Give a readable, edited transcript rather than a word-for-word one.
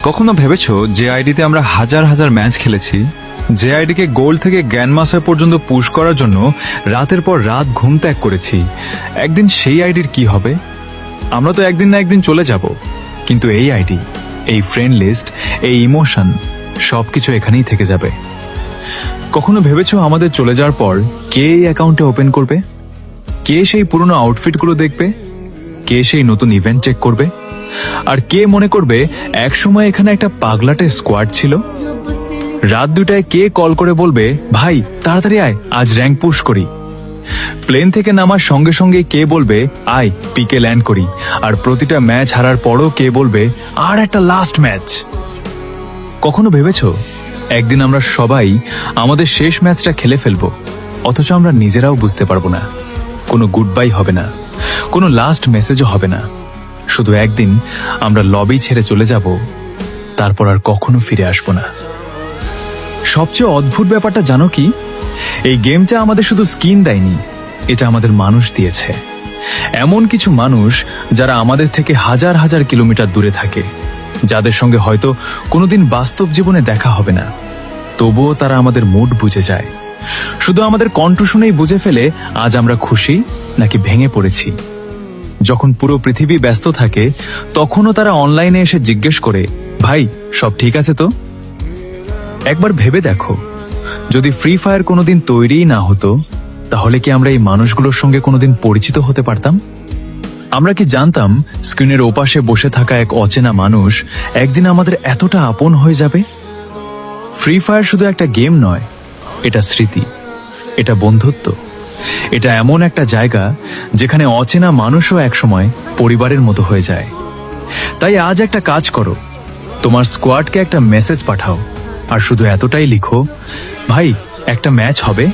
কখনো ভেবেছো যে আইডিতে আমরা হাজার হাজার ম্যাচ খেলেছি, যে আইডিকে গোল্ড থেকে গ্র্যান্ড মাস্টার পর্যন্ত পুশ করার জন্য রাতের পর রাত ঘুম ত্যাগ করেছি, একদিন সেই আইডির কি হবে? আমরা তো একদিন না একদিন চলে যাব, কিন্তু এই আইডি, এই ফ্রেন্ড লিস্ট, এই ইমোশন সবকিছু এখানেই থেকে যাবে। কখনো ভেবেছো আমাদের চলে যাওয়ার পর কে এই অ্যাকাউন্টে ওপেন করবে? কে সেই পুরনো আউটফিটগুলো দেখবে? কে সেই নতুন ইভেন্ট চেক করবে? আর কে মনে করবে একসময় এখানে একটা পাগলাটে স্কোয়াড ছিল? রাত 2টায় কে কল করে বলবে, ভাই তাড়াতাড়ি আয়, আজ র্যাঙ্ক পুশ করি? প্লেন থেকে নামার সঙ্গে সঙ্গে কে বলবে, আয় পিকে ল্যান্ড করি? আর প্রতিটা ম্যাচ হারার পরও কে বলবে, আর একটা লাস্ট ম্যাচ? কখনো ভেবেছো একদিন আমরা সবাই আমাদের শেষ ম্যাচটা খেলে ফেলবো, অথচ আমরা নিজেরাও বুঝতে পারবো না? কোনো গুড বাই হবে না, কোনো লাস্ট মেসেজও হবে না, শুধু একদিন আমরা লবি ছেড়ে চলে যাব, তারপর আর কখনো ফিরে আসবো না। সবচেয়ে অদ্ভুত ব্যাপারটা জানো কি? এই গেমটা আমাদের শুধু স্কিন দেয়নি, এটা আমাদের মানুষ দিয়েছে। এমন কিছু মানুষ যারা আমাদের থেকে হাজার হাজার কিলোমিটার দূরে থাকে, যাদের সঙ্গে হয়তো কোনোদিন বাস্তব জীবনে দেখা হবে না, তবুও তারা আমাদের মুড বুঝে যায়। শুধু আমাদের কণ্ঠ শুনেই বুঝে ফেলে আজ আমরা খুশি নাকি ভেঙে পড়েছি। যখন পুরো পৃথিবী ব্যস্ত থাকে, তখনও তারা অনলাইনে এসে জিজ্ঞেস করে, ভাই সব ঠিক আছে তো? একবার ভেবে দেখো, যদি ফ্রি ফায়ার কোনোদিন তৈরিই না হতো, তাহলে কি আমরা এই মানুষগুলোর সঙ্গে কোনোদিন পরিচিত হতে পারতাম? আমরা কি জানতাম স্ক্রিনের ওপাশে বসে থাকা এক অচেনা মানুষ একদিন আমাদের এতটা আপন হয়ে যাবে? ফ্রি ফায়ার শুধু একটা গেম নয়, এটা স্মৃতি, এটা বন্ধুত্ব, এটা এমন একটা জায়গা যেখানে অচেনা মানুষও একসময় পরিবারের মতো হয়ে যায়। তাই আজ একটা কাজ করো, তোমার স্কোয়াডকে একটা মেসেজ পাঠাও, আর শুধু এতটাই লিখো, ভাই একটা ম্যাচ হবে।